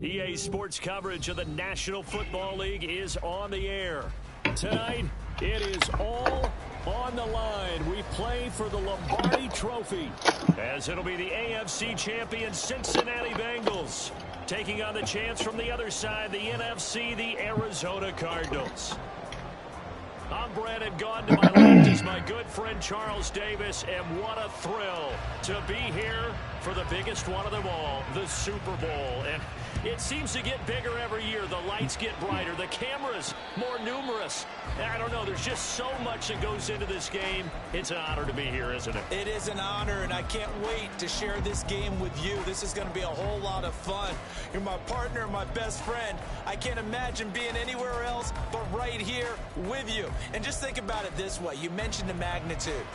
EA Sports coverage of the National Football League is on the air. Tonight, it is all on the line. We play for the Lombardi Trophy, as it'll be the AFC champion Cincinnati Bengals taking on the chance from the other side, the NFC, the Arizona Cardinals. I'm Brandon. Gone to my left is my good friend Charles Davis, and what a thrill to be here for the biggest one of them all, the Super Bowl. And it seems to get bigger every year. The lights get brighter, the cameras more numerous. I don't know, there's just so much that goes into this game. It's an honor to be here, isn't it? It is an honor, and I can't wait to share this game with you. This is going to be a whole lot of fun. You're my partner, my best friend. I can't imagine being anywhere else but right here with you. And just think about it this way. You mentioned the magnitude.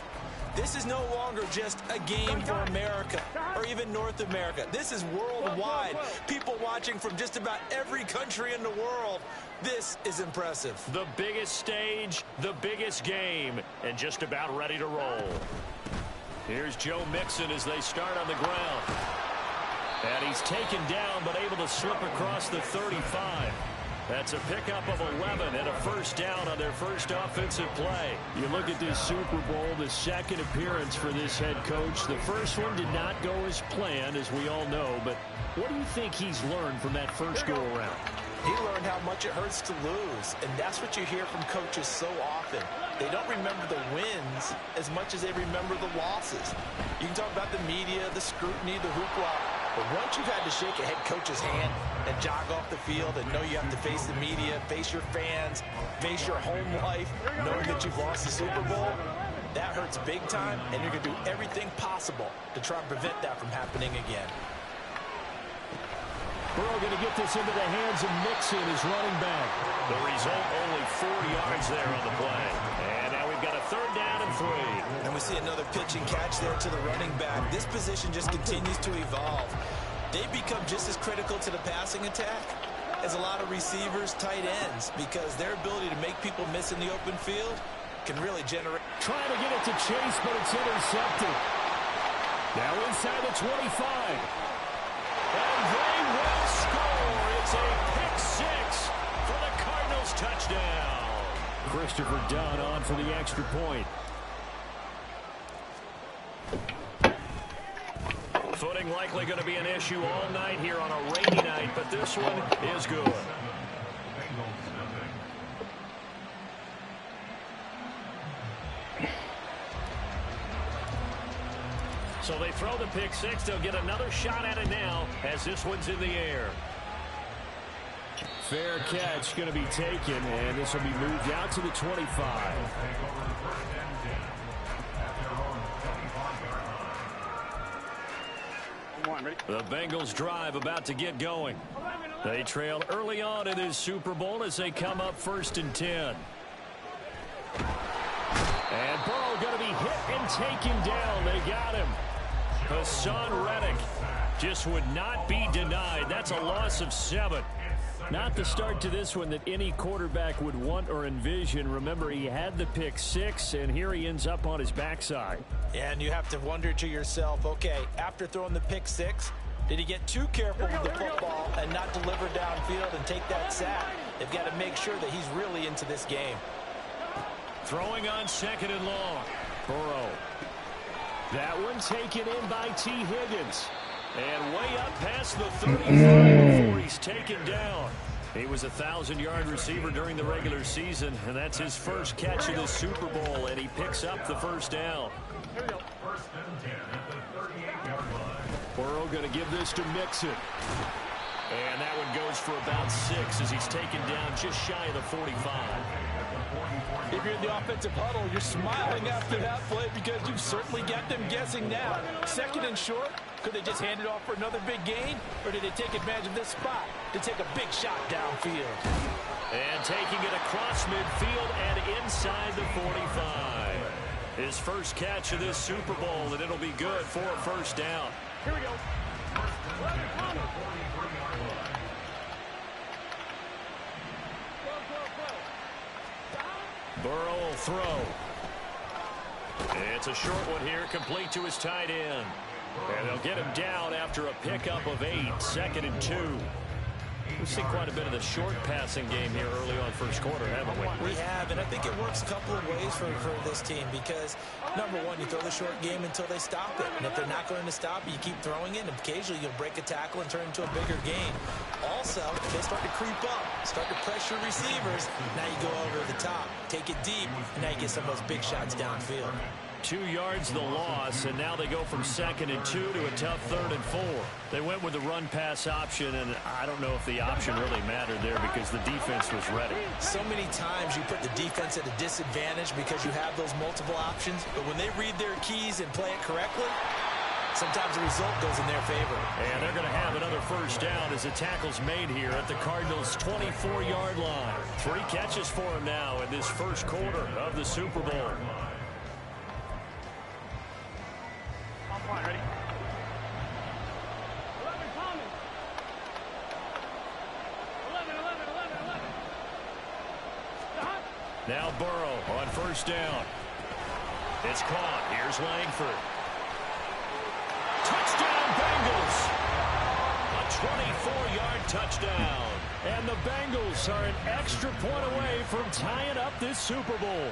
This is no longer just a game for America or even North America. This is worldwide. People watching from just about every country in the world. This is impressive. The biggest stage, the biggest game, and just about ready to roll. Here's Joe Mixon as they start on the ground. And he's taken down but able to slip across the 35. That's a pickup of 11 and a first down on their first offensive play. You look at this Super Bowl, the second appearance for this head coach. The first one did not go as planned, as we all know. But what do you think he's learned from that first go-around? He learned how much it hurts to lose, and that's what you hear from coaches so often. They don't remember the wins as much as they remember the losses. You can talk about the media, the scrutiny, the hoopla, but once you've had to shake a head coach's hand and jog off the field and know you have to face the media, face your fans, face your home life, knowing that you've lost the Super Bowl, that hurts big time, and you're going to do everything possible to try and prevent that from happening again. Burrow going to get this into the hands of Mixon, his running back. The result, only 4 yards there on the play. And now we've got a third down and 3. And we see another pitch and catch there to the running back. This position just continues to evolve. They become just as critical to the passing attack as a lot of receivers, tight ends, because their ability to make people miss in the open field can really generate. Trying to get it to Chase, but it's intercepted. Now inside the 25. And they will score. It's a pick 6 for the Cardinals touchdown. Christopher Dunn on for the extra point. Footing likely going to be an issue all night here on a rainy night, but this one is good. So they throw the pick 6. They'll get another shot at it now as this one's in the air. Fair catch going to be taken, and this will be moved out to the 25. The Bengals drive about to get going. They trail early on in this Super Bowl as they come up 1st and 10. And Burrow going to be hit and taken down. They got him. Hassan Reddick just would not be denied. That's a loss of 7. Not the start to this one that any quarterback would want or envision. Remember, he had the pick 6, and here he ends up on his backside. And you have to wonder to yourself, okay, after throwing the pick 6, did he get too careful with the football and not deliver downfield and take that sack? They've got to make sure that he's really into this game. Throwing on 2nd and long. Burrow. That one taken in by T. Higgins. And way up past the 35 before he's taken down. He was a 1,000-yard receiver during the regular season, and that's his first catch of the Super Bowl, and he picks up the first down. Here we go. Burrow going to give this to Mixon. And that one goes for about 6 as he's taken down just shy of the 45. If you're in the offensive huddle, you're smiling after that play because you've certainly got them guessing now. Second and short, could they just hand it off for another big gain? Or did they take advantage of this spot to take a big shot downfield? And taking it across midfield and inside the 45. His first catch of this Super Bowl, and it'll be good for a first down. Here we go. Burrow will throw. It's a short one here, complete to his tight end. And they'll get him down after a pickup of 8, 2nd and 2. We've seen quite a bit of the short passing game here early on first quarter, haven't we? We have, and I think it works a couple of ways for this team because, number one, you throw the short game until they stop it. And if they're not going to stop it, you keep throwing it, and occasionally you'll break a tackle and turn into a bigger gain. Also, they start to creep up, start to pressure receivers. Now you go over the top, take it deep, and now you get some of those big shots downfield. 2 yards the loss, and now they go from 2nd and 2 to a tough 3rd and 4. They went with the run-pass option, and I don't know if the option really mattered there because the defense was ready. So many times you put the defense at a disadvantage because you have those multiple options, but when they read their keys and play it correctly, sometimes the result goes in their favor. And they're going to have another first down as the tackle's made here at the Cardinals' 24-yard line. 3 catches for him now in this first quarter of the Super Bowl. Ready? 11 coming. 11. Now Burrow on first down. It's caught. Here's Langford. Touchdown, Bengals. A 24-yard touchdown. And the Bengals are an extra point away from tying up this Super Bowl.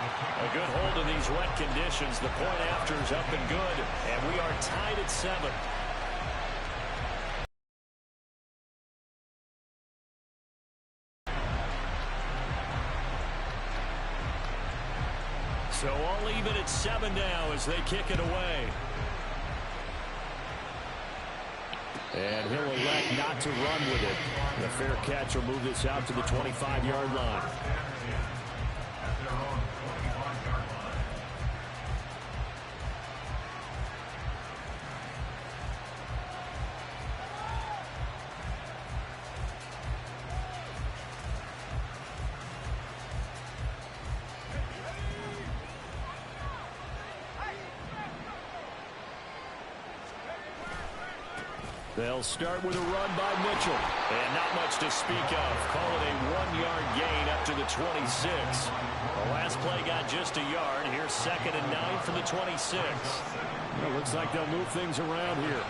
A good hold in these wet conditions. The point after is up and good, and we are tied at 7. So all even at 7 now as they kick it away. And he'll elect not to run with it. The fair catch will move this out to the 25-yard line. They'll start with a run by Mitchell. And not much to speak of. Call it a 1-yard gain up to the 26. The last play got just a yard. Here's 2nd and 9 from the 26. Well, looks like they'll move things around here.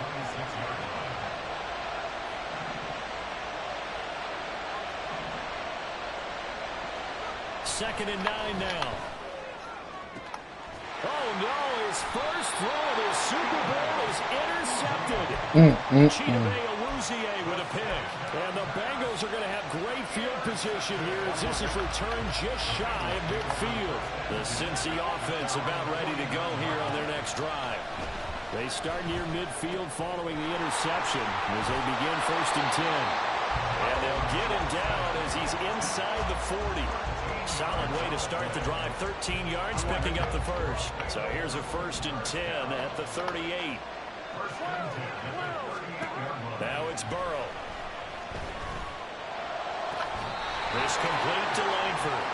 Second and 9 now. Oh, no, his first throw of his Super Bowl is intercepted. Chidobe Awuzie with a pick. And the Bengals are going to have great field position here as this is returned just shy of midfield. The Cincy offense about ready to go here on their next drive. They start near midfield following the interception as they begin 1st and 10. And they'll get him down as he's inside the 40. Solid way to start the drive. 13 yards, picking up the first. So here's a 1st and 10 at the 38. Now it's Burrow. This complete to Langford.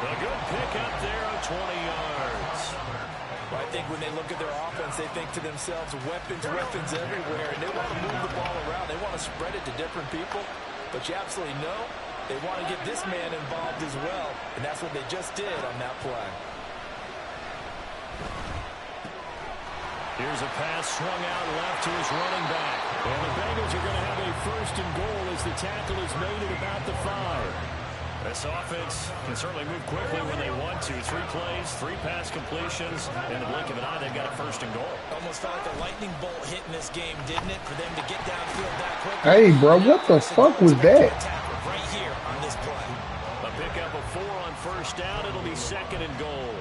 A good pickup there on 20 yards. Well, I think when they look at their offense, they think to themselves, weapons everywhere, and they want to move the ball around. They want to spread it to different people, but you absolutely know they want to get this man involved as well, and that's what they just did on that play. Here's a pass swung out left to his running back. And the Bengals are going to have a 1st and goal as the tackle is made at about the 5. This offense can certainly move quickly when they want to. 3 plays, 3 pass completions. In the blink of an eye, they've got a first and goal. Almost felt like a lightning bolt hit in this game, didn't it? For them to get downfield that quickly. Hey, bro, what the fuck was that? Right here on this play. A pickup of 4 on first down. It'll be second and goal.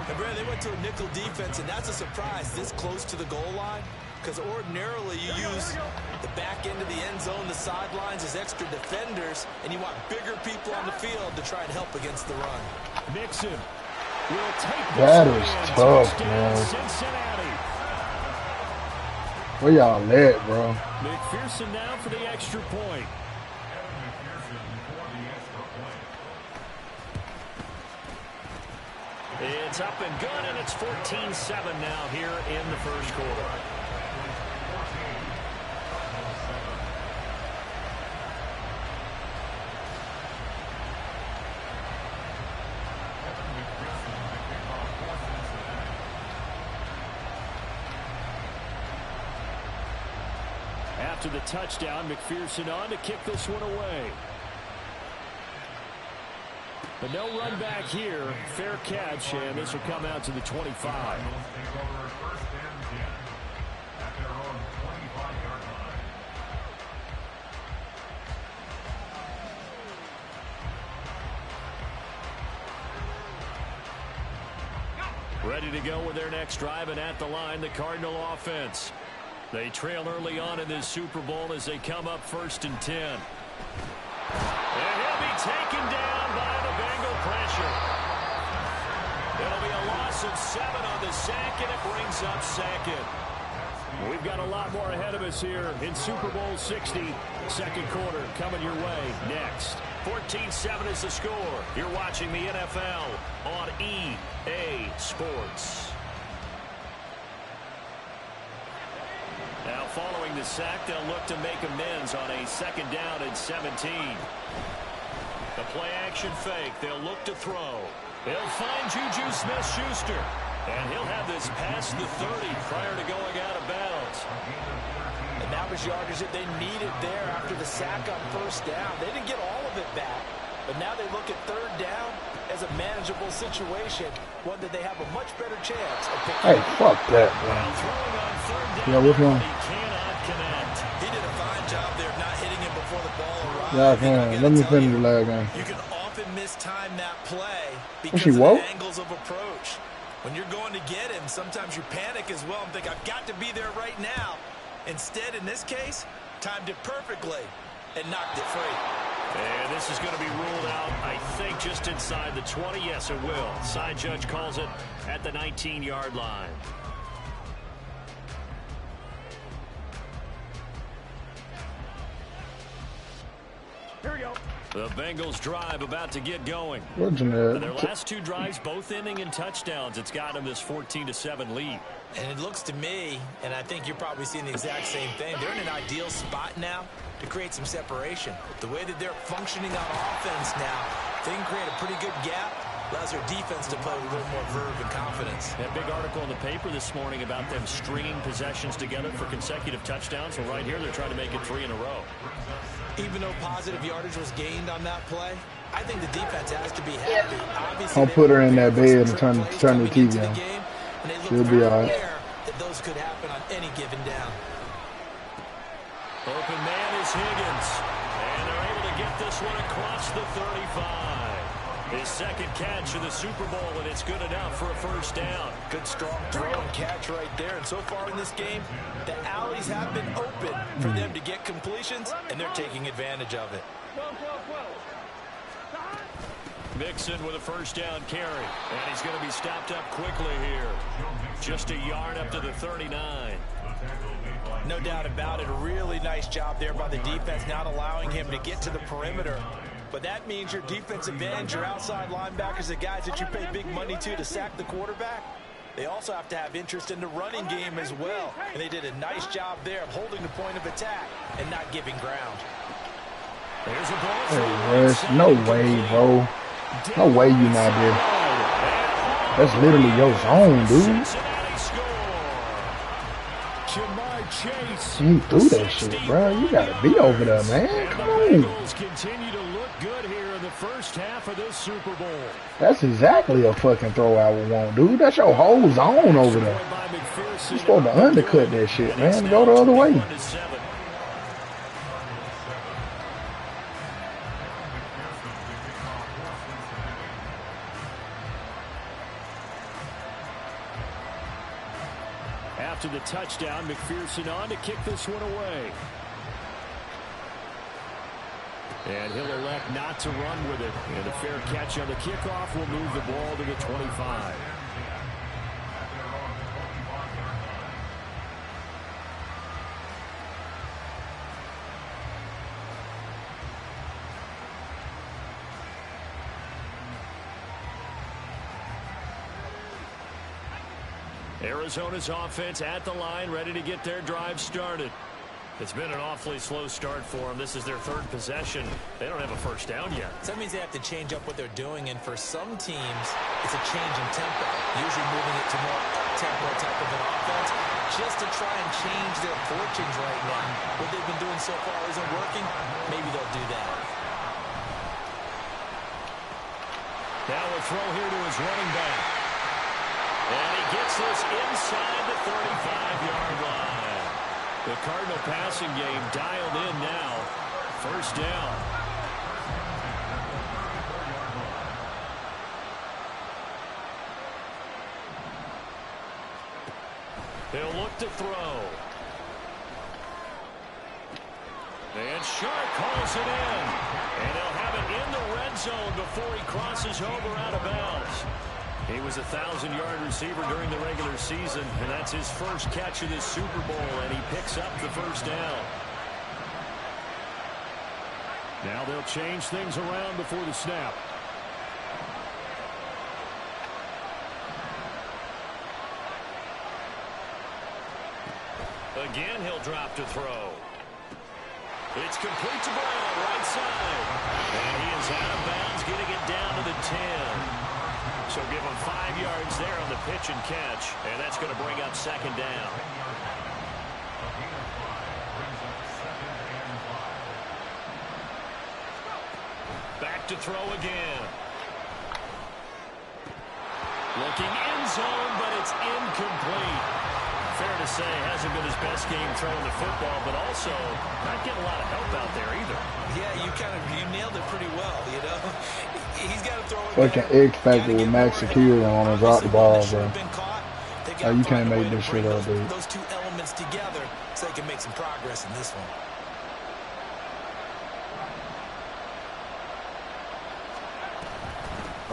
And Brad, they went to a nickel defense, and that's a surprise this close to the goal line. Because ordinarily you use the back end of the end zone, the sidelines as extra defenders, and you want bigger people on the field to try and help against the run. Mixon will take that is tough, man. Cincinnati. Where y'all at, bro? McPherson now for the extra point. It's up and good, and it's 14-7 now here in the first quarter. After the touchdown, McPherson on to kick this one away. But no run back here. Fair catch, and this will come out to the 25. Ready to go with their next drive, and at the line, the Cardinal offense. They trail early on in this Super Bowl as they come up 1st and 10. And he'll be taken down by the Bengal pressure. It'll be a loss of 7 on the sack, and it brings up second. We've got a lot more ahead of us here in Super Bowl 60. Second quarter coming your way next. 14-7 is the score. You're watching the NFL on EA Sports. Now following the sack, they'll look to make amends on a 2nd down and 17. The play action fake. They'll look to throw. They'll find Juju Smith-Schuster. And he'll have this past the 30 prior to going out of bounds. And that was yardage that they needed there after the sack on 1st down. They didn't get all of it back. But now they look at 3rd down as a manageable situation, one that they have a much better chance of picking. Hey, fuck that, man. Yeah, which one? He cannot connect. He did a fine job there not hitting him before the ball arrived. Yeah, I can. Let me finish the last game. You can often mistime that play because of the angles of approach. When you're going to get him, sometimes you panic as well and think, I've got to be there right now. Instead, in this case, timed it perfectly and knocked it free. And this is going to be ruled out, I think, just inside the 20. Yes, it will. Side judge calls it at the 19-yard line. Here we go. The Bengals drive about to get going. Their last 2 drives, both ending in touchdowns. It's got them this 14-7 lead. And it looks to me, and I think you're probably seeing the exact same thing, they're in an ideal spot now to create some separation. The way that they're functioning on offense now, they can create a pretty good gap. Allows their defense to play with a little more verve and confidence. That big article in the paper this morning about them stringing possessions together for consecutive touchdowns. Well, right here, they're trying to make it 3 in a row. Even though positive yardage was gained on that play, I think the defense has to be happy. Obviously, I'll put her in that bed and turn the TV on. She'll be all right. That those could happen on any given down. Open man is Higgins. And they're able to get this one across the 35. His 2nd catch of the Super Bowl, and it's good enough for a 1st down. Good strong throw and catch right there. And so far in this game, the alleys have been open for them to get completions, and they're taking advantage of it. Mixon with a 1st down carry. And he's going to be stopped up quickly here. Just a yard up to the 39. No doubt about it. A really nice job there by the defense, not allowing him to get to the perimeter. But that means your defensive ends, your outside linebackers, the guys that you pay big money to sack the quarterback, they also have to have interest in the running game as well. And they did a nice job there of holding the point of attack and not giving ground. There's a ball. Hey, Wes, no way, bro. No way you not there. That's literally your zone, dude. Jamar Chase. He threw that shit, bro. You gotta be over there, man. Come on. Bengals continue to look good here in the first half of this Super Bowl. That's exactly a fucking throw I would want, dude. That's your whole zone over there. You're supposed to undercut that shit, man. Go the other way. After the touchdown, McPherson on to kick this one away. And he'll elect not to run with it. And a fair catch on the kickoff will move the ball to the 25. Arizona's offense at the line, ready to get their drive started. It's been an awfully slow start for them. This is their third possession. They don't have a first down yet. So that means they have to change up what they're doing, and for some teams, it's a change in tempo, usually moving it to more up-tempo type of an offense, just to try and change their fortunes right now. What they've been doing so far isn't working. Maybe they'll do that. Now a throw here to his running back. And he gets this inside the 35-yard line. The Cardinal passing game dialed in now. First down. He'll look to throw. And Shark calls it in. And he'll have it in the red zone before he crosses over out of bounds. He was a 1,000-yard receiver during the regular season, and that's his first catch of this Super Bowl, and he picks up the first down. Now they'll change things around before the snap. Again, he'll drop to throw. It's complete to Brown, right side. And he is out of bounds, getting it down to the 10. So give him 5 yards there on the pitch and catch, and that's going to bring up second down. Back to throw again. Looking end zone, but it's incomplete. Fair to say, hasn't been his best game throwing the football, but also not getting a lot of help out there either. Yeah, you nailed it pretty well, you know. He's got to throw it. Fucking X Factor with Max Security on and drop the ball, bro. Oh, you can't make this shit up, dude. Those two elements together so they can make some progress in this one.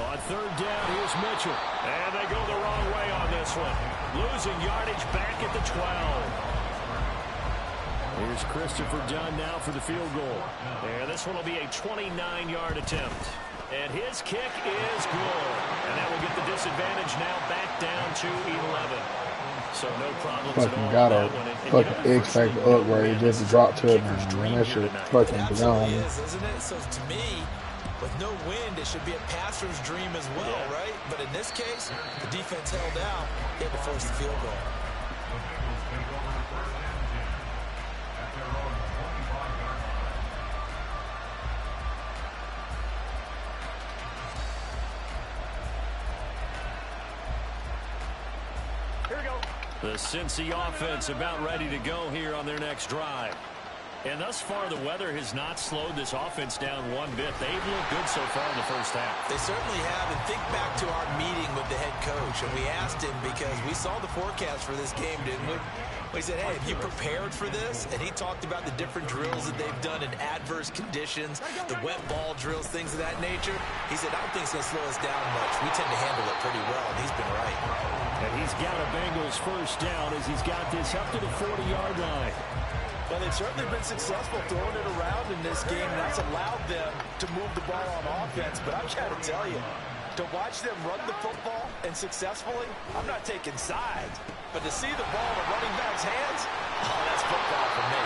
On third down, here's Mitchell. And they go the wrong way on this one. Losing yardage back at the 12. Here's Christopher Dunn now for the field goal. And this one will be a 29-yard attempt. And his kick is good. And that will get the disadvantage now back down to 11. So no problems fucking at all. Got a fucking X Factor upgrade just to drop to it, man. That shit fucking beyond me. Isn't it? So to me, with no wind, it should be a passer's dream as well, right? But in this case, the defense held out. They had to force the field goal. Here we go. The Cincy offense about ready to go here on their next drive. And thus far, the weather has not slowed this offense down one bit. They've looked good so far in the first half. They certainly have. And think back to our meeting with the head coach. And we asked him because we saw the forecast for this game, didn't we? We said, hey, have you prepared for this? And he talked about the different drills that they've done in adverse conditions, the wet ball drills, things of that nature. He said, I don't think it's going to slow us down much. We tend to handle it pretty well, and he's been right. And he's got a Bengals first down as he's got this up to the 40-yard line. Well, they've certainly been successful throwing it around in this game, and that's allowed them to move the ball on offense. But I've got to tell you, to watch them run the football and successfully, I'm not taking sides. But to see the ball in the running back's hands, oh, that's football for me.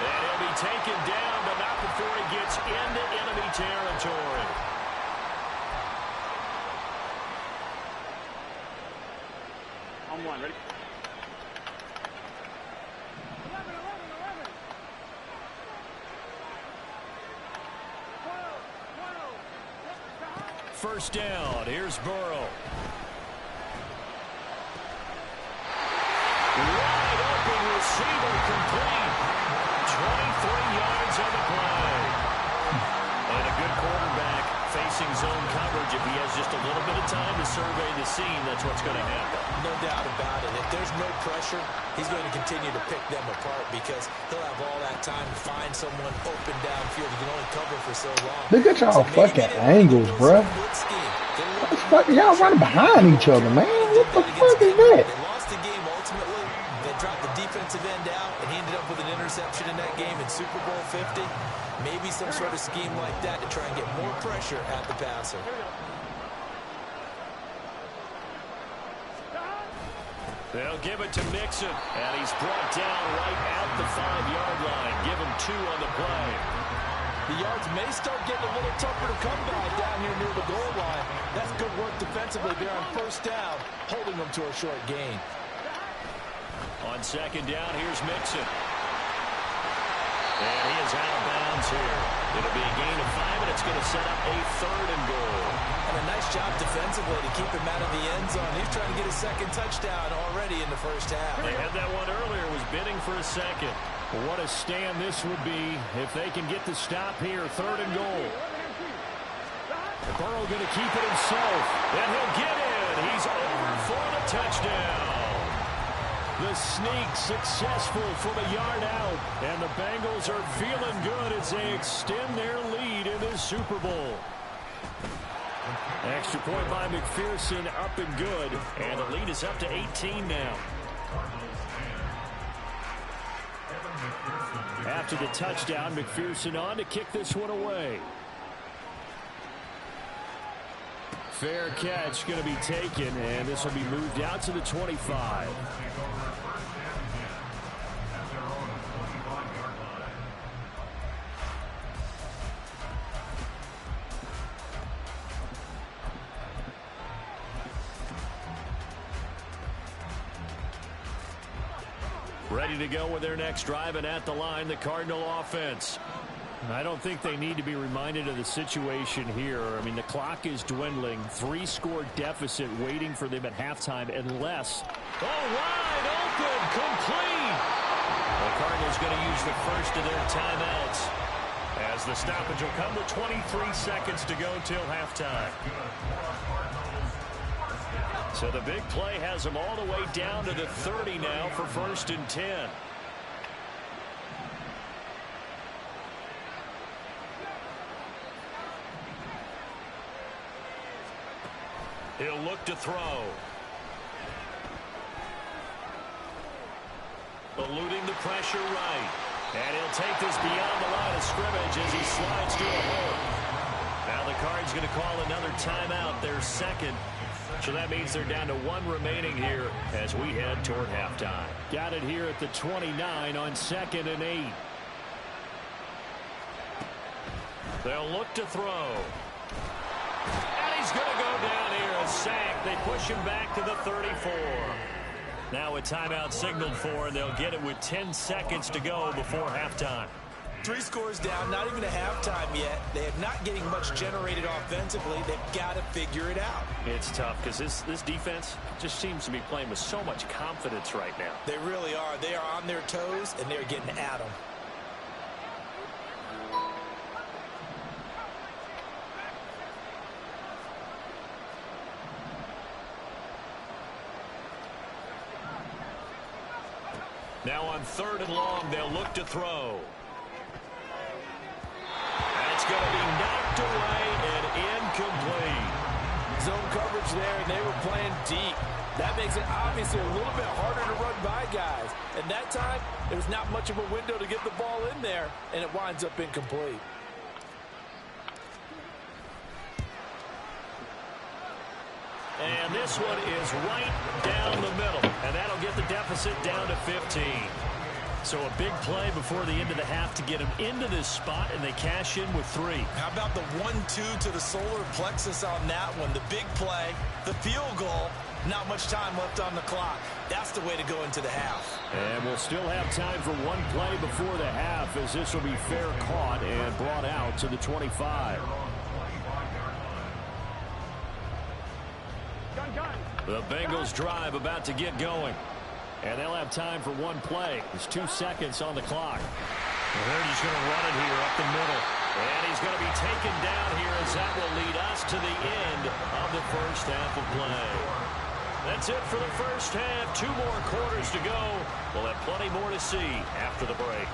And he'll be taken down, but not before he gets into enemy territory. On one, ready? first down. Here's Burrow. Wide open receiver, complete. 23 yards on the play. And a good quarterback facing zone coverage. If he has just a little bit of time to survey the scene, that's what's going to happen. No doubt about it. If there's no pressure, he's going to continue to pick them apart because he'll have all that time to find someone open downfield. He can only cover for so long. Look at y'all fucking angles, bro. What the fuck? Y'all running behind each other, man. What the fuck is that? They lost the game ultimately. They dropped the defensive end out, and he ended up with an interception in that game in Super Bowl 50. Maybe some sort of scheme like that to try and get more pressure at the passer. They'll give it to Mixon, and he's brought down right at the 5-yard line. Give him 2 on the play. The yards may start getting a little tougher to come by down here near the goal line. That's good work defensively there on first down, holding them to a short gain. On second down, here's Mixon. And he is out of bounds here. It'll be a gain of 5, and it's going to set up a 3rd and goal. And a nice job defensively to keep him out of the end zone. He's trying to get his second touchdown already in the first half. They had that one earlier, was bidding for a second. But what a stand this would be if they can get the stop here, 3rd and goal. Burrow going to keep it himself, and he'll get in. He's over for the touchdown. The sneak successful from a yard out, and the Bengals are feeling good as they extend their lead in this Super Bowl. Extra point by McPherson, up and good, and the lead is up to 18 now. After the touchdown, McPherson on to kick this one away. Fair catch going to be taken, and this will be moved out to the 25. Ready to go with their next drive, and at the line, the Cardinal offense. I don't think they need to be reminded of the situation here. I mean, the clock is dwindling. 3-score deficit waiting for them at halftime unless... Oh, wide open, complete! The Cardinals going to use the first of their timeouts as the stoppage will come with 23 seconds to go till halftime. So the big play has them all the way down to the 30 now for 1st and 10. He'll look to throw. Eluding the pressure right. And he'll take this beyond the line of scrimmage as he slides to a hole. Now the Cards going to call another timeout, their second. So that means they're down to 1 remaining here as we head toward halftime. Got it here at the 29 on 2nd and 8. They'll look to throw. And he's going to go down here, a sack. They push him back to the 34. Now a timeout signaled for, and they'll get it with 10 seconds to go before halftime. 3 scores down, not even a halftime yet. They are not getting much generated offensively. They've got to figure it out. It's tough because this defense just seems to be playing with so much confidence right now. They really are. They are on their toes, and they're getting at them. Now on 3rd and long, they'll look to throw. That's going to be knocked away and incomplete. Zone coverage there, and they were playing deep. That makes it obviously a little bit harder to run by guys. And that time, there was not much of a window to get the ball in there, and it winds up incomplete. And this one is right down the middle, and that'll get the deficit down to 15. So a big play before the end of the half to get them into this spot, and they cash in with 3. How about the 1-2 to the solar plexus on that one? The big play, the field goal, not much time left on the clock. That's the way to go into the half. And we'll still have time for one play before the half, as this will be fair caught and brought out to the 25. 3 scores down, not even a halftime yet. They have not getting much generated offensively. They've got to figure it out. It's tough because this defense just seems to be playing with so much confidence right now. They really are. They are on their toes, and they're getting at them. And we'll still have time for one play before the half, as this will be fair caught and brought out to the 25. The Bengals drive about to get going. And they'll have time for one play. There's 2 seconds on the clock. And they're just going to run it here up the middle. And he's going to be taken down here as that will lead us to the end of the first half of play. That's it for the first half. 2 more quarters to go. We'll have plenty more to see after the break.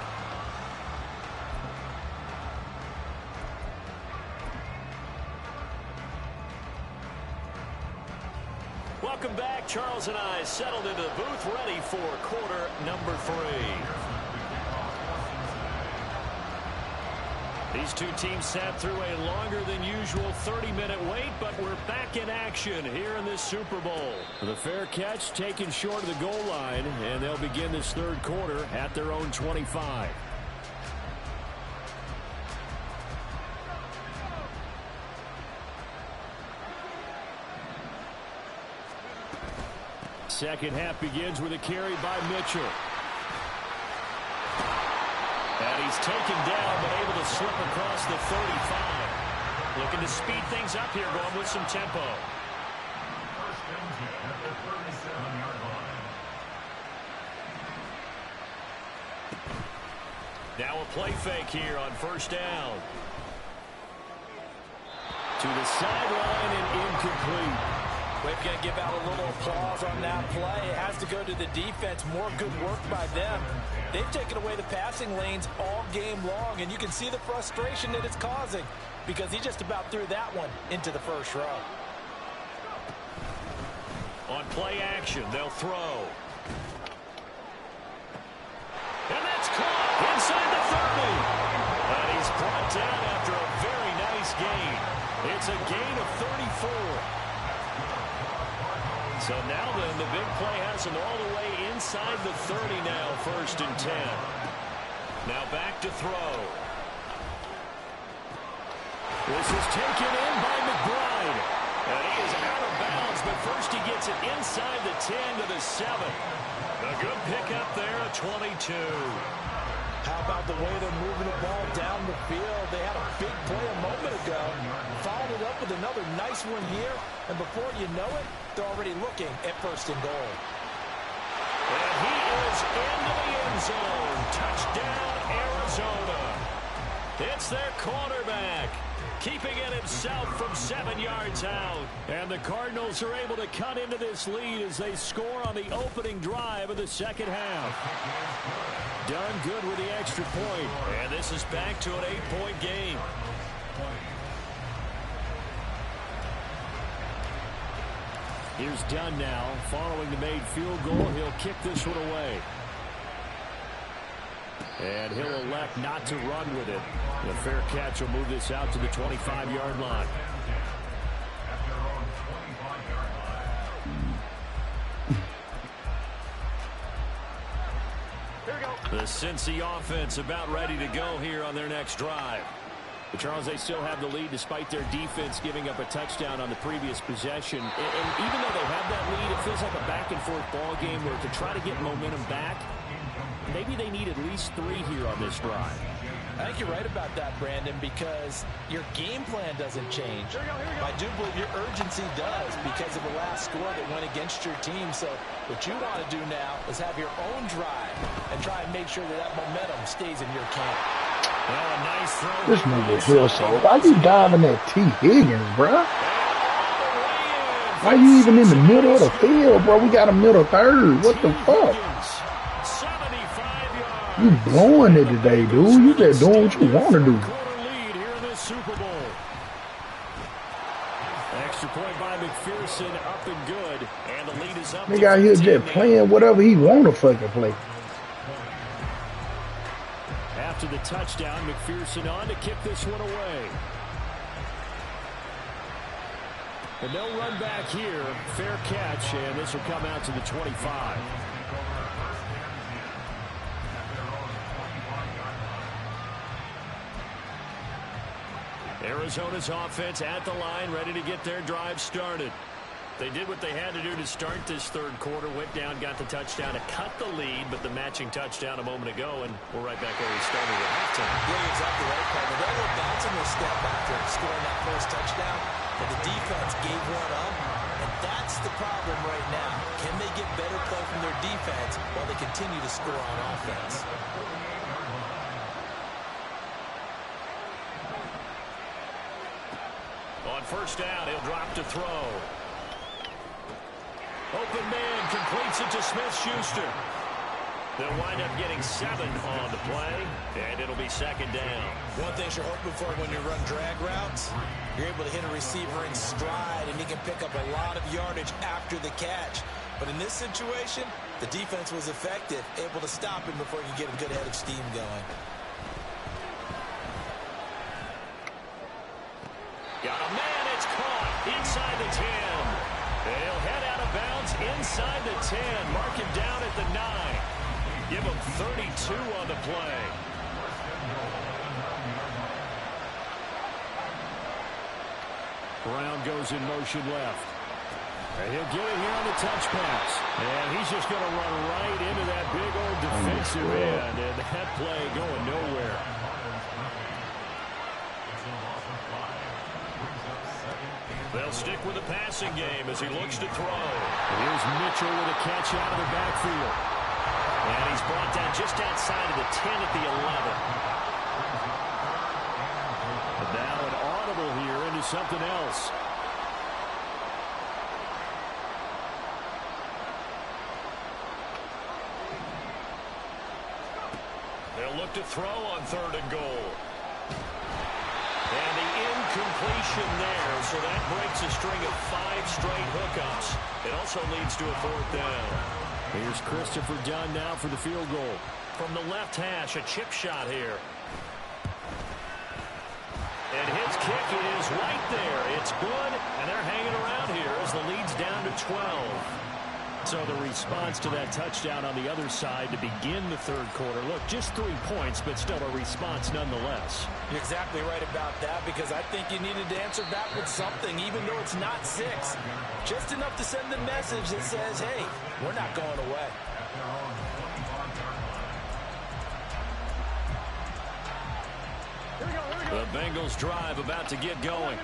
Welcome back. Charles and I settled into the booth ready for quarter number 3. These two teams sat through a longer than usual 30-minute wait, but we're back in action here in this Super Bowl. The fair catch taken short of the goal line, and they'll begin this third quarter at their own 25. Second half begins with a carry by Mitchell. And he's taken down, but able to slip across the 35. Looking to speed things up here, going with some tempo. Now a play fake here on first down. To the sideline and incomplete. We've got to give out a little applause on that play. It has to go to the defense. More good work by them. They've taken away the passing lanes all game long, and you can see the frustration that it's causing because he just about threw that one into the first row. On play action, they'll throw. And that's caught inside the 30. And he's brought down after a very nice gain. It's a gain of 34. So now then, the big play has him all the way inside the 30 now, 1st and 10. Now back to throw. This is taken in by McBride. And he is out of bounds, but first he gets it inside the 10 to the 7. A good pickup there at 22. How about the way they're moving the ball down the field? They had a big play a moment ago. Followed it up with another nice one here. And before you know it, they're already looking at 1st and goal. And he is into the end zone. Touchdown, Arizona. It's their quarterback, keeping it himself from 7 yards out. And the Cardinals are able to cut into this lead as they score on the opening drive of the second half. Done good with the extra point. And this is back to an 8-point game. Here's Dunn now. Following the made field goal, he'll kick this one away. And he'll elect not to run with it. The fair catch will move this out to the 25-yard line. The Cincy offense about ready to go here on their next drive. But Charles, they still have the lead despite their defense giving up a touchdown on the previous possession. And even though they have that lead, it feels like a back-and-forth ball game where to try to get momentum back, maybe they need at least 3 here on this drive. I think you're right about that, Brandon, because your game plan doesn't change. I do believe your urgency does because of the last score that went against your team. So what you want to do now is have your own drive and try and make sure that that momentum stays in your camp. Well, a nice throw. This nigga here, so why you diving at T. Higgins, bro? Why you even in the middle of the field, bro? We got a middle third. What the fuck? You blowing it today, dude. You just doing what you want to do. Extra point by McPherson, up and good. And the lead is up. Nigga out here just playing whatever he want to fucking play. After the touchdown, McPherson on to kick this one away. And they'll run back here. Fair catch, and this will come out to the 25. Arizona's offense at the line, ready to get their drive started. They did what they had to do to start this third quarter. Went down, got the touchdown to cut the lead, but the matching touchdown a moment ago, and we're right back where we started at halftime. Yeah, exactly right, Kevin. They were bouncing their step after scoring that first touchdown, but the defense gave one up, and that's the problem right now. Can they get better play from their defense while they continue to score on offense? On first down, he'll drop to throw. Open man completes it to Smith-Schuster. They'll wind up getting 7 on the play, and it'll be second down. One thing you're hoping for when you run drag routes, you're able to hit a receiver in stride, and he can pick up a lot of yardage after the catch. But in this situation, the defense was effective, able to stop him before he could get a good head of steam going. Got a man, it's caught inside the 10. They'll head out of bounds inside the 10. Mark him down at the 9. Give him 32 on the play. Brown goes in motion left. And he'll get it here on the touch pass. And he's just going to run right into that big old defensive end. And that play going nowhere. They'll stick with the passing game as he looks to throw. And here's Mitchell with a catch out of the backfield. And he's brought down just outside of the 10 at the 11. But now an audible here into something else. They'll look to throw on 3rd and goal. And the incompletion there, so that breaks a string of 5 straight hookups. It also leads to a 4th down. Here's Christopher Dunn now for the field goal. From the left hash, a chip shot here. And his kick is right there. It's good, and they're hanging around here as the lead's down to 12. So the response to that touchdown on the other side to begin the 3rd quarter. Look, just 3 points, but still a response nonetheless. You're exactly right about that, because I think you needed to answer back with something, even though it's not 6. Just enough to send the message that says, hey, we're not going away. The Bengals drive about to get going.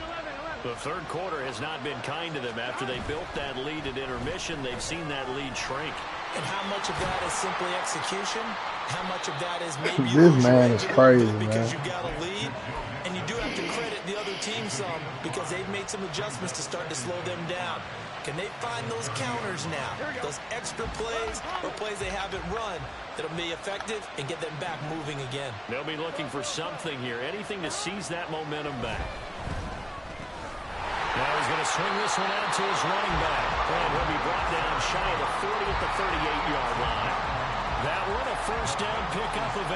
The 3rd quarter has not been kind to them. After they built that lead at intermission, they've seen that lead shrink. And how much of that is simply execution? How much of that is maybe this man is crazy, because man. you got a lead? And you do have to credit the other team some, because they've made some adjustments to start to slow them down. Can they find those counters now? Those extra plays or plays they haven't run that'll be effective and get them back moving again. They'll be looking for something here, anything to seize that momentum back. Now he's going to swing this one out to his running back. And he'll be brought down shy of the 40 at the 38-yard line. That one a first down pickup of 8.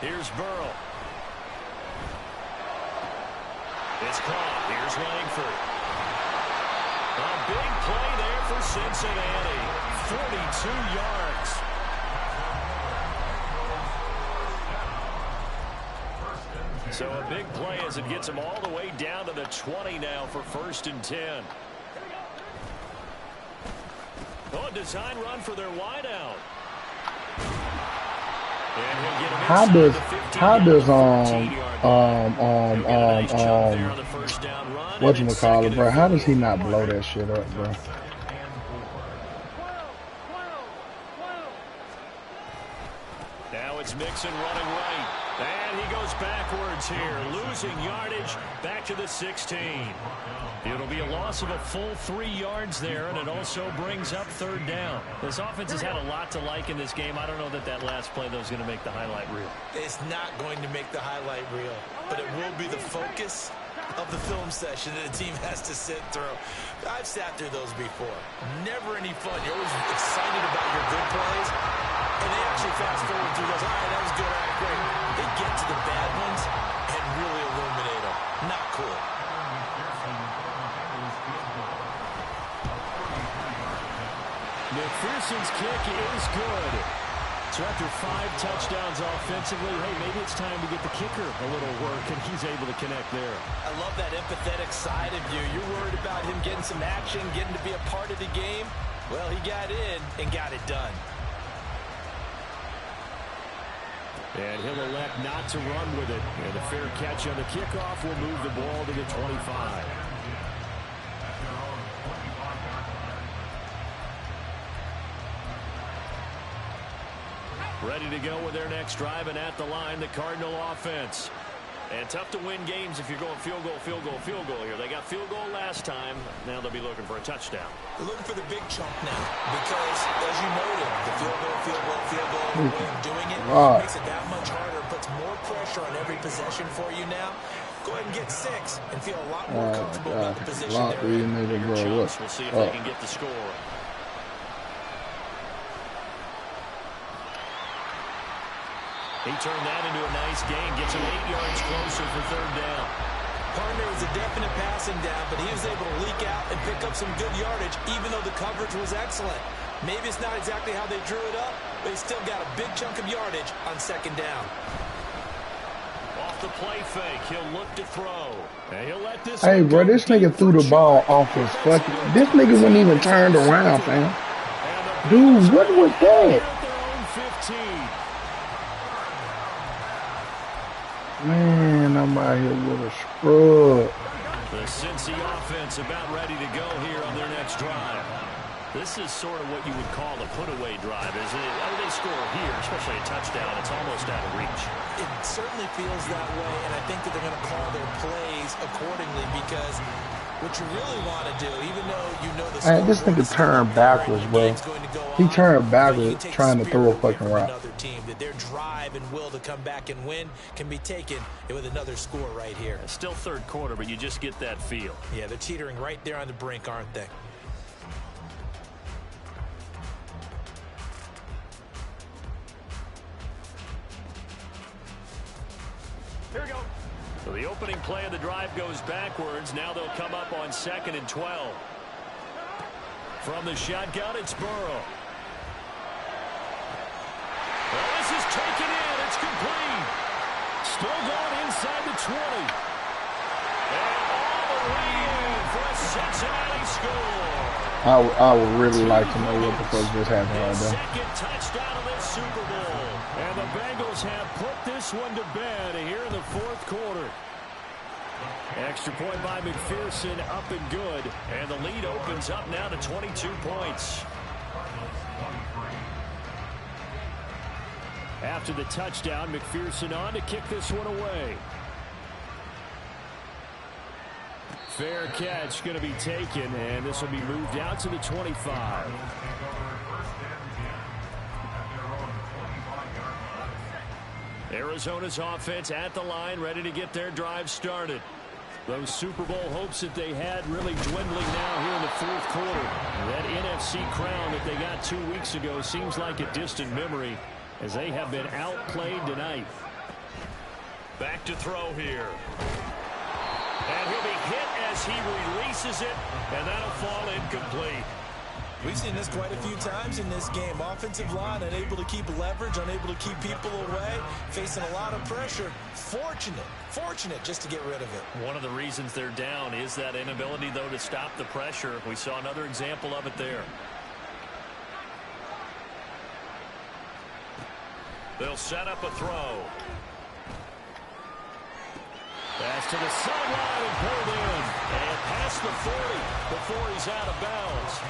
Here's Burrow. It's caught. Here's Langford. A big play there for Cincinnati. 42 yards. So a big play as it gets them all the way down to the 20 now for 1st and 10. Oh, a design run for their wideout. How does whatchamacallit, bro? How does he not blow that shit up, bro? Now it's Mixon running right. And he goes backwards here, losing yardage back to the 16. It'll be a loss of a full 3 yards there, and it also brings up 3rd down. This offense has had a lot to like in this game. I don't know that that last play, though, is going to make the highlight reel. It's not going to make the highlight reel, but it will be the focus of the film session that the team has to sit through. I've sat through those before. Never any fun. You're always excited about your good plays, and they actually fast forward through those. All right, that was good. All right, great. They get to the bad ones and really illuminate them. Not cool. McPherson's kick is good. So after 5 touchdowns offensively, hey, maybe it's time to get the kicker a little work, and he's able to connect there. I love that empathetic side of you. You're worried about him getting some action, getting to be a part of the game. Well, he got in and got it done. And he'll elect not to run with it. And a fair catch on the kickoff will move the ball to the 25. Ready to go with their next drive, and at the line, the Cardinal offense. And tough to win games if you're going field goal, field goal, field goal here. They got field goal last time. Now they'll be looking for a touchdown. They're looking for the big chunk now because, as you noted, the field goal, the way of doing it makes it that much harder, puts more pressure on every possession for you now. Go ahead and get 6 and feel a lot more comfortable about the position they're in. We'll see if they can get the score. He turned that into a nice gain, gets him 8 yards closer for 3rd down. Partner was a definite passing down, but he was able to leak out and pick up some good yardage, even though the coverage was excellent. Maybe it's not exactly how they drew it up, but he still got a big chunk of yardage on 2nd down. Off the play fake, he'll look to throw. And he'll let this hey, bro, this nigga threw the ball off his fucking... This nigga wasn't even turned around, fam. Dude, what was that? Man, I'm out here with a scrub. The Cincy offense about ready to go here on their next drive. This is sort of what you would call a put-away drive, isn't it? How do they score here, especially a touchdown? It's almost out of reach. It certainly feels that way, and I think that they're going to call their plays accordingly because what you really want to do, even though you know the score, this nigga turned backwards, bro. He turned backwards trying to throw a fucking route. That their drive and will to come back and win can be taken with another score right here. It's still 3rd quarter, but you just get that feel. Yeah, they're teetering right there on the brink, aren't they? Here we go. So the opening play of the drive goes backwards. Now they'll come up on 2nd and 12. From the shotgun, it's Burrow. Well, this is taken in. It's complete. Still going inside the 20. And all the way in for a Cincinnati score. I would really like to know what the fuck just happened right there. Second touchdown of this Super Bowl. And the Bengals have put this one to bed here in the 4th quarter. Extra point by McPherson, up and good. And the lead opens up now to 22 points. After the touchdown, McPherson on to kick this one away. Fair catch going to be taken, and this will be moved out to the 25. Arizona's offense at the line, ready to get their drive started. Those Super Bowl hopes that they had really dwindling now here in the 4th quarter. That NFC crown that they got 2 weeks ago seems like a distant memory, as they have been outplayed tonight. Back to throw here. And he'll be hit as he releases it, and that'll fall incomplete. We've seen this quite a few times in this game. Offensive line unable to keep leverage, unable to keep people away, facing a lot of pressure. Fortunate just to get rid of it. One of the reasons they're down is that inability, though, to stop the pressure. We saw another example of it there. They'll set up a throw. Pass to the sideline and pulled in. And past the 40 before he's out of bounds.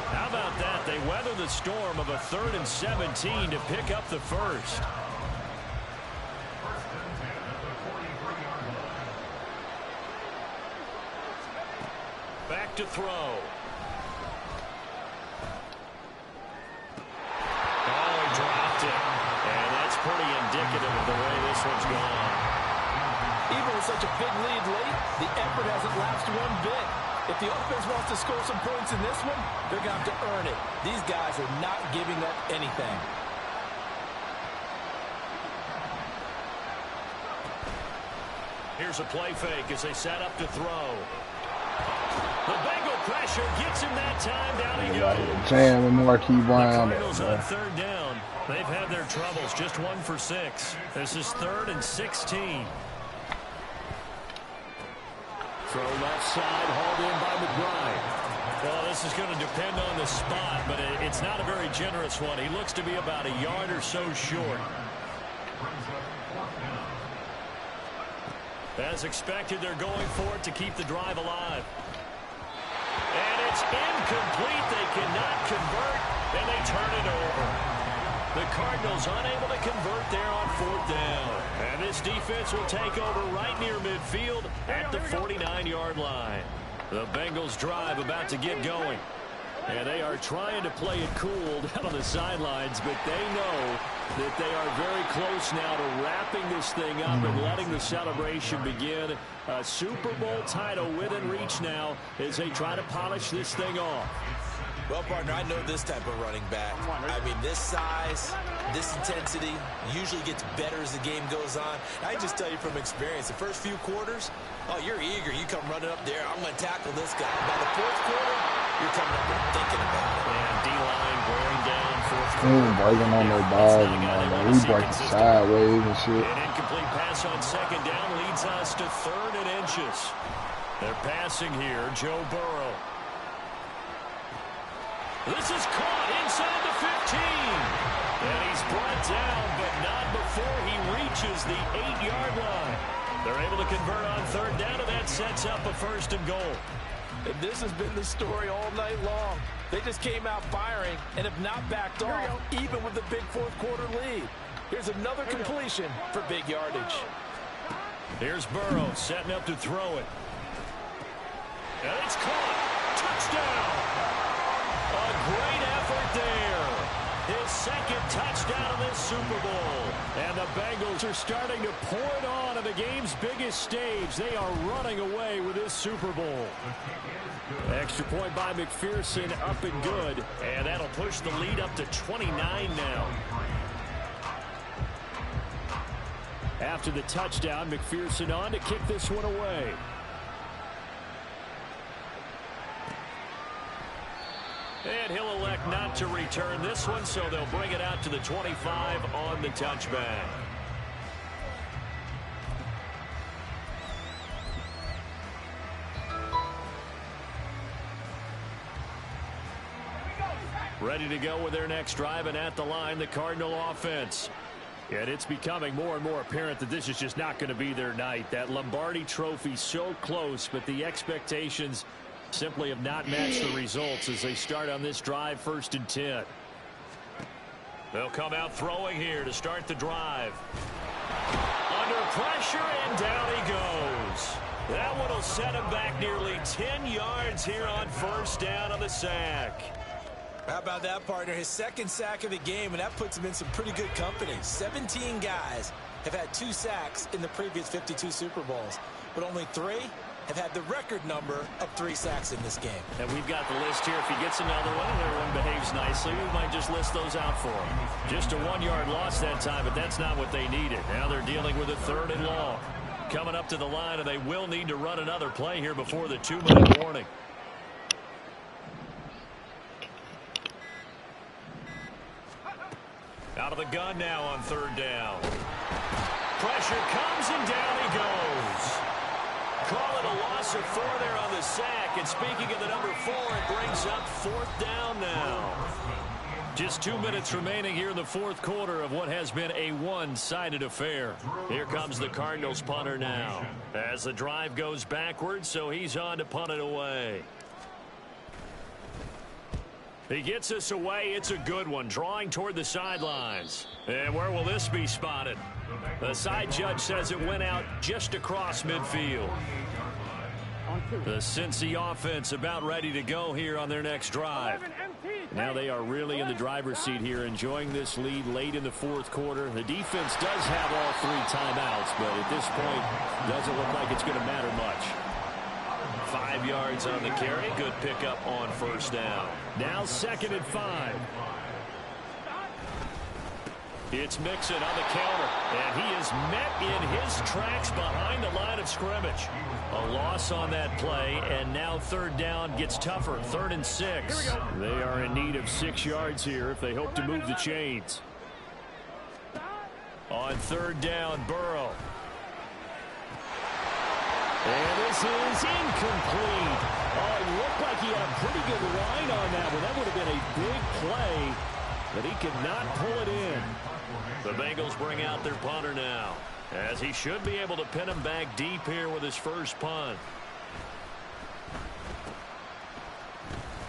How about that? They weather the storm of a 3rd and 17 to pick up the first. Back to throw. Dropped it. And that's pretty indicative of the way this one's gone. Even with such a big lead late, the effort hasn't lapsed one bit. If the offense wants to score some points in this one, they're going to have to earn it. These guys are not giving up anything. Here's a play fake as they set up to throw. The Bengal pressure gets him that time. Down he goes. Jam and Marquis Brown. The Cardinals on 3rd down. They've had their troubles. Just 1 for 6. This is 3rd and 16. Throw left side, hauled in by McBride. Well, this is going to depend on the spot, but it's not a very generous one. He looks to be about a yard or so short. As expected, they're going for it to keep the drive alive. And it's incomplete. They cannot convert, and they turn it over. The Cardinals unable to convert there on 4th down. And this defense will take over right near midfield at the 49-yard line. The Bengals drive about to get going. And they are trying to play it cool down on the sidelines, but they know that they are very close now to wrapping this thing up and letting the celebration begin. A Super Bowl title within reach now as they try to polish this thing off. Well, partner, I know this type of running back. I mean, this size, this intensity usually gets better as the game goes on. I just tell you from experience, the first few quarters, oh, you're eager. You come running up there. I'm going to tackle this guy. By the 4th quarter, you're coming up there thinking about it. And D-line wearing down 4th quarter. Breaking on their ball, man. We breaking sideways and shit. An incomplete pass on 2nd down leads us to 3rd and inches. They're passing here, Joe Burrow. This is caught inside the 15. And he's brought down, but not before he reaches the 8-yard line. They're able to convert on 3rd down, and that sets up a 1st and goal. And this has been the story all night long. They just came out firing and have not backed off, even with the big 4th quarter lead. Here's another completion for big yardage. Here's Burrow setting up to throw it. And it's caught. Touchdown. A great effort there. His 2nd touchdown of this Super Bowl. And the Bengals are starting to pour it on the game's biggest stage. They are running away with this Super Bowl. Extra point by McPherson, up and good. And that'll push the lead up to 29 now. After the touchdown, McPherson on to kick this one away. And he'll elect not to return this one, so they'll bring it out to the 25 on the touchback. Ready to go with their next drive, and at the line, the Cardinal offense. And it's becoming more and more apparent that this is just not going to be their night. That Lombardi trophy so close, but the expectations simply have not matched the results as they start on this drive, 1st and 10. They'll come out throwing here to start the drive. Under pressure, and down he goes. That one will set him back nearly 10 yards here on 1st down on the sack. How about that, partner? His 2nd sack of the game, and that puts him in some pretty good company. 17 guys have had 2 sacks in the previous 52 Super Bowls, but only 3 have had the record number of 3 sacks in this game. And we've got the list here. If he gets another one and everyone behaves nicely, we might just list those out for him. Just a 1-yard loss that time, but that's not what they needed. Now they're dealing with a 3rd and long. Coming up to the line, and they will need to run another play here before the 2-minute warning. Out of the gun now on 3rd down. Pressure comes, and down he goes. Call it a loss of 4 there on the sack. And speaking of the number 4, it brings up 4th down now. Just 2 minutes remaining here in the 4th quarter of what has been a one-sided affair. Here comes the Cardinals punter now. As the drive goes backwards, so he's on to punt it away. He gets us away. It's a good one. Drawing toward the sidelines. And where will this be spotted? The side judge says it went out just across midfield. The Cincy offense about ready to go here on their next drive. Now they are really in the driver's seat here, enjoying this lead late in the 4th quarter. The defense does have all 3 timeouts, but at this point, doesn't look like it's going to matter much. 5 yards on the carry. Good pickup on 1st down. Now 2nd and 5. It's Mixon on the counter, and he is met in his tracks behind the line of scrimmage. A loss on that play, and now 3rd down gets tougher. 3rd and 6. They are in need of 6 yards here if they hope to move the chains. On 3rd down, Burrow. And this is incomplete. Oh, it looked like he had a pretty good line on that one. That would have been a big play, but he could not pull it in. The Bengals bring out their punter now, as he should be able to pin him back deep here with his first punt.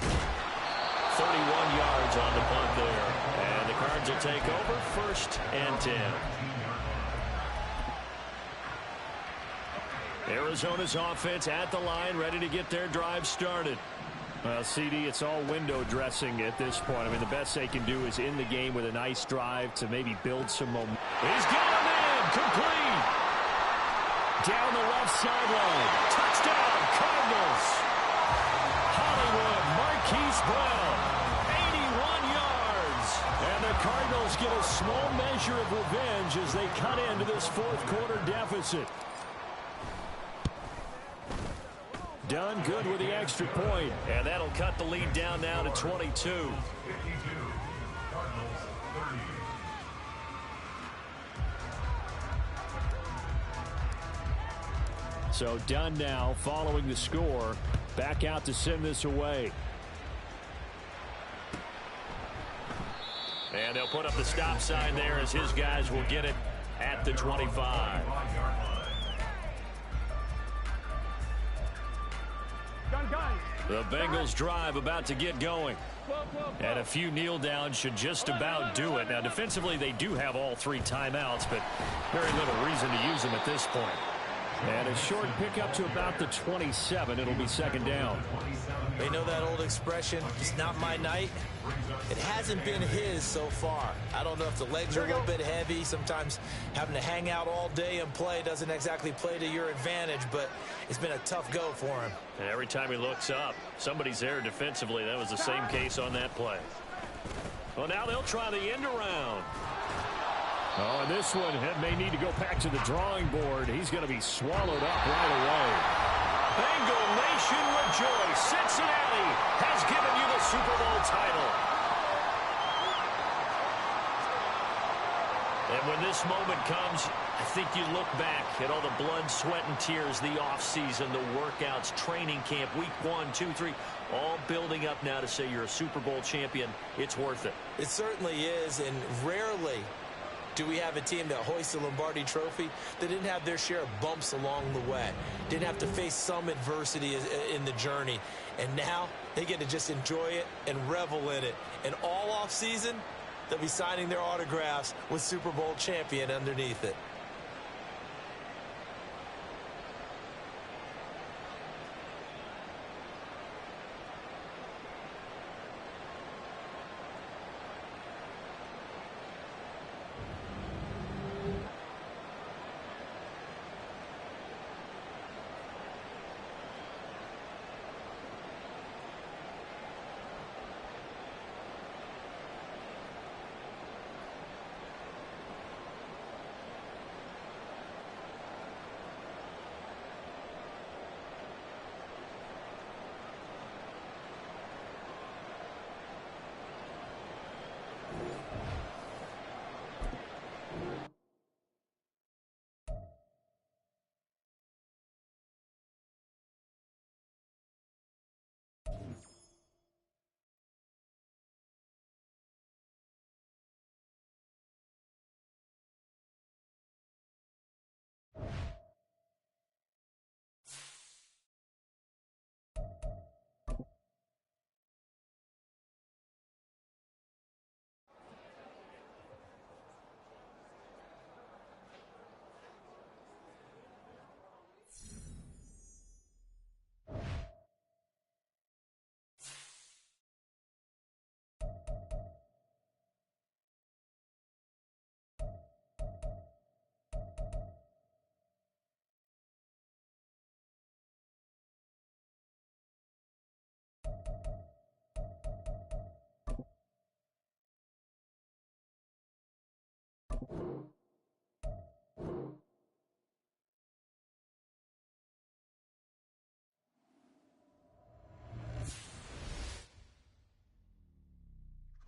31 yards on the punt there. And the Cards will take over 1st and 10. Arizona's offense at the line, ready to get their drive started. CD, it's all window dressing at this point. I mean, the best they can do is in the game with a nice drive to maybe build some momentum. He's got him in, complete. Down the left sideline. Touchdown, Cardinals. Hollywood, Marquise Brown, 81 yards. And the Cardinals get a small measure of revenge as they cut into this 4th quarter deficit. Done good with the extra point, and that'll cut the lead down now to 22. So Dunn now following the score, back out to send this away. And they'll put up the stop sign there as his guys will get it at the 25. The Bengals drive about to get going. And a few kneel downs should just about do it. Now, defensively, they do have all 3 timeouts, but very little reason to use them at this point. And a short pickup to about the 27. It'll be 2nd down. They know that old expression, it's not my night. It hasn't been his so far. I don't know if the legs are a little bit heavy. Sometimes having to hang out all day and play doesn't exactly play to your advantage, but it's been a tough go for him. And every time he looks up, somebody's there defensively. That was the same case on that play. Well, now they'll try the end around. Oh, and this one may need to go back to the drawing board. He's going to be swallowed up right away. Bengal Nation rejoice. Cincinnati has given you the Super Bowl title. And when this moment comes, I think you look back at all the blood, sweat, and tears, the offseason, the workouts, training camp, week 1, 2, 3, all building up now to say you're a Super Bowl champion. It's worth it. It certainly is, and rarely do we have a team that hoists the Lombardi Trophy that didn't have their share of bumps along the way, didn't have to face some adversity in the journey, and now they get to just enjoy it and revel in it. And all offseason, they'll be signing their autographs with Super Bowl champion underneath it.